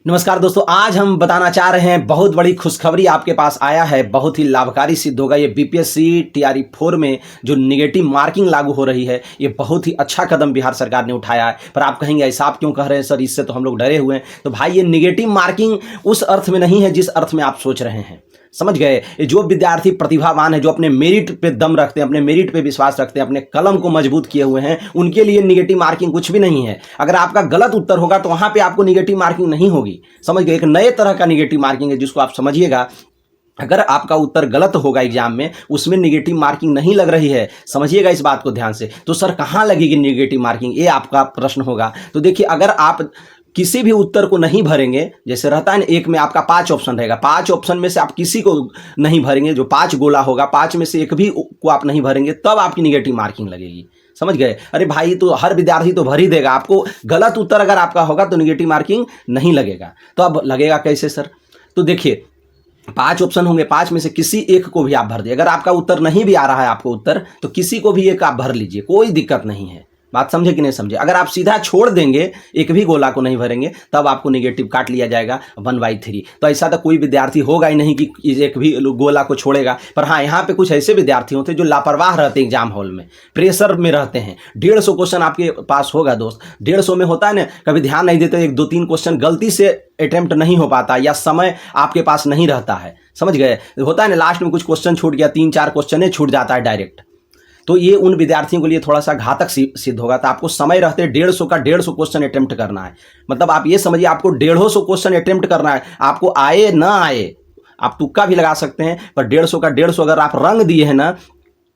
नमस्कार दोस्तों, आज हम बताना चाह रहे हैं बहुत बड़ी खुशखबरी आपके पास आया है। बहुत ही लाभकारी सिद्ध होगा ये बीपीएससी टीआरई 4 में जो नेगेटिव मार्किंग लागू हो रही है। ये बहुत ही अच्छा कदम बिहार सरकार ने उठाया है। पर आप कहेंगे ऐसा आप क्यों कह रहे हैं सर, इससे तो हम लोग डरे हुए हैं। तो भाई ये नेगेटिव मार्किंग उस अर्थ में नहीं है जिस अर्थ में आप सोच रहे हैं, समझ गए। जो विद्यार्थी प्रतिभावान है, जो अपने मेरिट पे दम रखते हैं, अपने मेरिट पे विश्वास रखते हैं, अपने कलम को मजबूत किए हुए हैं, उनके लिए नेगेटिव मार्किंग कुछ भी नहीं है। अगर आपका गलत उत्तर होगा तो वहां पे आपको नेगेटिव मार्किंग नहीं होगी, समझ गए। एक नए तरह का नेगेटिव मार्किंग है जिसको आप समझिएगा। अगर आपका उत्तर गलत होगा एग्जाम में, उसमें नेगेटिव मार्किंग नहीं लग रही है, समझिएगा इस बात को ध्यान से। तो सर कहां लगेगी नेगेटिव मार्किंग, ये आपका प्रश्न होगा। तो देखिए, अगर आप किसी भी उत्तर को नहीं भरेंगे, जैसे रहता है ना, एक में आपका 5 ऑप्शन रहेगा, 5 ऑप्शन में से आप किसी को नहीं भरेंगे, जो 5 गोला होगा 5 में से एक भी को आप नहीं भरेंगे, तब आपकी नेगेटिव मार्किंग लगेगी, समझ गए। अरे भाई, तो हर विद्यार्थी तो भर ही देगा। आपको गलत उत्तर अगर आपका होगा तो नेगेटिव मार्किंग नहीं लगेगा। तो अब लगेगा कैसे सर? तो देखिए, 5 ऑप्शन होंगे, 5 में से किसी एक को भी आप भर दिए। अगर आपका उत्तर नहीं भी आ रहा है आपको उत्तर, तो किसी को भी एक आप भर लीजिए, कोई दिक्कत नहीं है। बात समझे कि नहीं समझे? अगर आप सीधा छोड़ देंगे, एक भी गोला को नहीं भरेंगे, तब आपको नेगेटिव काट लिया जाएगा 1/3। तो ऐसा तो कोई विद्यार्थी होगा ही नहीं कि एक भी गोला को छोड़ेगा। पर हाँ, यहाँ पे कुछ ऐसे विद्यार्थी होते हैं जो लापरवाह रहते हैं, एग्जाम हॉल में प्रेशर में रहते हैं। 150 क्वेश्चन आपके पास होगा दोस्त, 150 में होता है ना, कभी ध्यान नहीं देते, 1 2 3 क्वेश्चन गलती से अटेम्प्ट नहीं हो पाता, या समय आपके पास नहीं रहता है, समझ गए। होता है ना, लास्ट में कुछ क्वेश्चन छूट गया, 3 4 क्वेश्चन छूट जाता है डायरेक्ट। तो ये उन विद्यार्थियों के लिए थोड़ा सा घातक सिद्ध होगा। तो आपको समय रहते 150 का 150 क्वेश्चन अटेम्प्ट करना है। मतलब आप ये समझिए, आपको 150 क्वेश्चन अटेम्प्ट करना है। आपको आए ना आए, आप तुक्का भी लगा सकते हैं, पर 150 का 150 अगर आप रंग दिए हैं ना,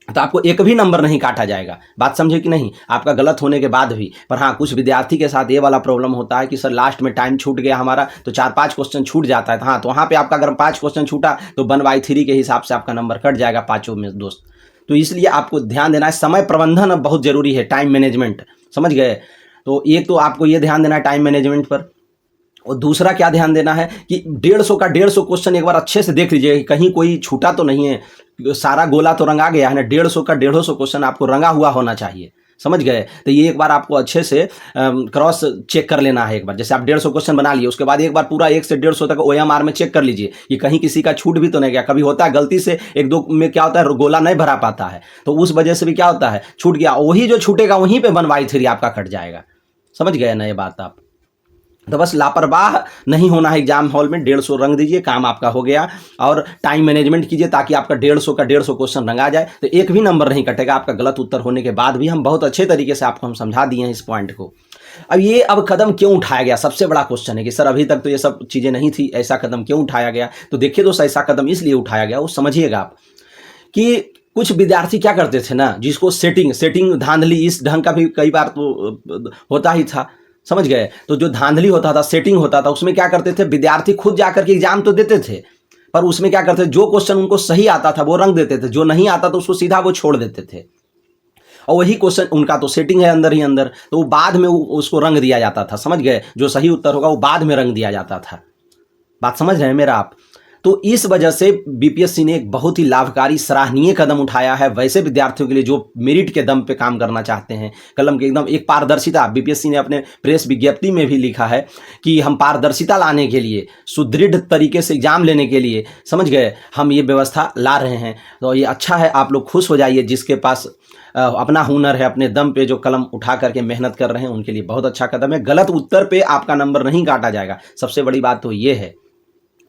तो आपको एक भी नंबर नहीं काटा जाएगा। बात समझे कि नहीं, आपका गलत होने के बाद भी। पर हाँ, कुछ विद्यार्थी के साथ ये वाला प्रॉब्लम होता है कि सर लास्ट में टाइम छूट गया हमारा, तो 4 5 क्वेश्चन छूट जाता है। तो हाँ, तो वहाँ पे आपका अगर 5 क्वेश्चन छूटा तो 1/3 के हिसाब से आपका नंबर कट जाएगा 5 में दोस्त। तो इसलिए आपको ध्यान देना है, समय प्रबंधन अब बहुत जरूरी है, टाइम मैनेजमेंट, समझ गए। तो एक तो आपको ये ध्यान देना है टाइम मैनेजमेंट पर। और दूसरा क्या ध्यान देना है कि 150 का 150 क्वेश्चन एक बार अच्छे से देख लीजिए, कहीं कोई छूटा तो नहीं है। सारा गोला तो रंगा गया है ना, 150 का 150 क्वेश्चन आपको रंगा हुआ होना चाहिए, समझ गए। तो ये एक बार आपको अच्छे से क्रॉस चेक कर लेना है। एक बार जैसे आप 150 क्वेश्चन बना लिए, उसके बाद एक बार पूरा 1 से 150 तक OMR में चेक कर लीजिए कि कहीं किसी का छूट भी तो नहीं गया। कभी होता है गलती से 1 2 में क्या होता है, गोला नहीं भरा पाता है, तो उस वजह से भी क्या होता है, छूट गया। वही जो छूटेगा वहीं पे 1/3 आपका कट जाएगा, समझ गए ना ये बात आप। तो बस लापरवाह नहीं होना है एग्जाम हॉल में। 150 रंग दीजिए, काम आपका हो गया। और टाइम मैनेजमेंट कीजिए ताकि आपका 150 का 150 क्वेश्चन रंगा जाए, तो एक भी नंबर नहीं कटेगा आपका गलत उत्तर होने के बाद भी। हम बहुत अच्छे तरीके से आपको हम समझा दिए हैं इस पॉइंट को। अब कदम क्यों उठाया गया, सबसे बड़ा क्वेश्चन है कि सर अभी तक तो ये सब चीज़ें नहीं थी, ऐसा कदम क्यों उठाया गया? तो देखिए दोस्त, ऐसा कदम इसलिए उठाया गया, वो समझिएगा आप, कि कुछ विद्यार्थी क्या करते थे ना, जिसको सेटिंग धांधली इस ढंग का भी कई बार तो होता ही था, समझ गए। तो जो धांधली होता था, सेटिंग होता था, उसमें क्या करते थे विद्यार्थी खुद जाकर के एग्जाम तो देते थे, पर उसमें क्या करते थे, जो क्वेश्चन उनको सही आता था वो रंग देते थे, जो नहीं आता तो उसको सीधा वो छोड़ देते थे। और वही क्वेश्चन उनका तो सेटिंग है अंदर ही अंदर, तो वो बाद में उसको रंग दिया जाता था, समझ गए। जो सही उत्तर होगा वो बाद में रंग दिया जाता था। बात समझ रहे हैं मेरा आप? तो इस वजह से बीपीएससी ने एक बहुत ही लाभकारी सराहनीय कदम उठाया है वैसे विद्यार्थियों के लिए जो मेरिट के दम पे काम करना चाहते हैं। कलम के एकदम एक पारदर्शिता, बीपीएससी ने अपने प्रेस विज्ञप्ति में भी लिखा है कि हम पारदर्शिता लाने के लिए, सुदृढ़ तरीके से एग्जाम लेने के लिए, समझ गए, हम ये व्यवस्था ला रहे हैं। तो ये अच्छा है, आप लोग खुश हो जाइए। जिसके पास अपना हुनर है, अपने दम पे जो कलम उठा करके मेहनत कर रहे हैं, उनके लिए बहुत अच्छा कदम है। गलत उत्तर पे आपका नंबर नहीं काटा जाएगा, सबसे बड़ी बात तो ये है।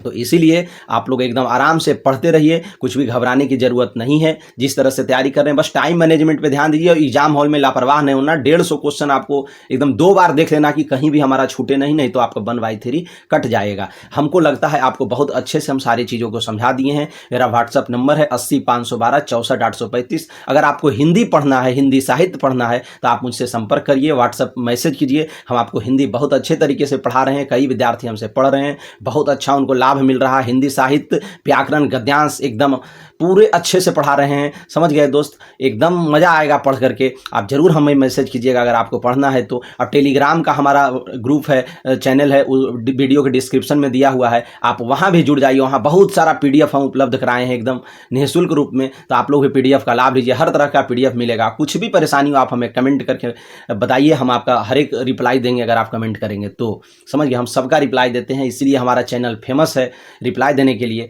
तो इसीलिए आप लोग एकदम आराम से पढ़ते रहिए, कुछ भी घबराने की जरूरत नहीं है। जिस तरह से तैयारी कर रहे हैं, बस टाइम मैनेजमेंट पे ध्यान दीजिए और एग्जाम हॉल में लापरवाह नहीं होना। 150 क्वेश्चन आपको एकदम 2 बार देख लेना कि कहीं भी हमारा छूटे नहीं तो आपका 1/3 कट जाएगा। हमको लगता है आपको बहुत अच्छे से हम सारी चीज़ों को समझा दिए हैं। मेरा व्हाट्सअप नंबर है 80 512 64 835। अगर आपको हिंदी पढ़ना है, हिंदी साहित्य पढ़ना है, तो आप मुझसे संपर्क करिए, व्हाट्सअप मैसेज कीजिए। हम आपको हिंदी बहुत अच्छे तरीके से पढ़ा रहे हैं, कई विद्यार्थी हमसे पढ़ रहे हैं, बहुत अच्छा उनको लाभ मिल रहा है। हिंदी साहित्य, व्याकरण, गद्यांश एकदम पूरे अच्छे से पढ़ा रहे हैं, समझ गए दोस्त। एकदम मज़ा आएगा पढ़ करके। आप ज़रूर हमें मैसेज कीजिएगा अगर आपको पढ़ना है तो। और टेलीग्राम का हमारा ग्रुप है, चैनल है, वीडियो के डिस्क्रिप्शन में दिया हुआ है, आप वहाँ भी जुड़ जाइए। वहाँ बहुत सारा PDF हम उपलब्ध कराए हैं एकदम निःशुल्क रूप में, तो आप लोग भी PDF का लाभ लीजिए। हर तरह का PDF मिलेगा। कुछ भी परेशानी हो आप हमें कमेंट करके बताइए, हम आपका हर एक रिप्लाई देंगे अगर आप कमेंट करेंगे तो। समझ गए, हम सबका रिप्लाई देते हैं, इसलिए हमारा चैनल फेमस है रिप्लाई देने के लिए।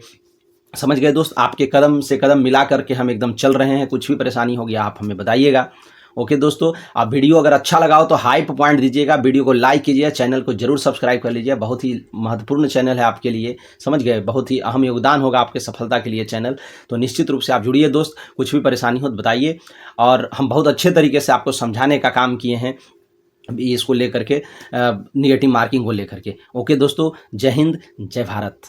समझ गए दोस्त, आपके कदम से कदम मिला करके हम एकदम चल रहे हैं। कुछ भी परेशानी हो गया आप हमें बताइएगा। ओके दोस्तों, आप वीडियो अगर अच्छा लगा हो तो हाइप पॉइंट दीजिएगा, वीडियो को लाइक कीजिए, चैनल को जरूर सब्सक्राइब कर लीजिए। बहुत ही महत्वपूर्ण चैनल है आपके लिए, समझ गए, बहुत ही अहम योगदान होगा आपके सफलता के लिए चैनल। तो निश्चित रूप से आप जुड़िए दोस्त, कुछ भी परेशानी हो तो बताइए, और हम बहुत अच्छे तरीके से आपको समझाने का काम किए हैं इसको लेकर के, निगेटिव मार्किंग को लेकर के। ओके दोस्तों, जय हिंद, जय भारत।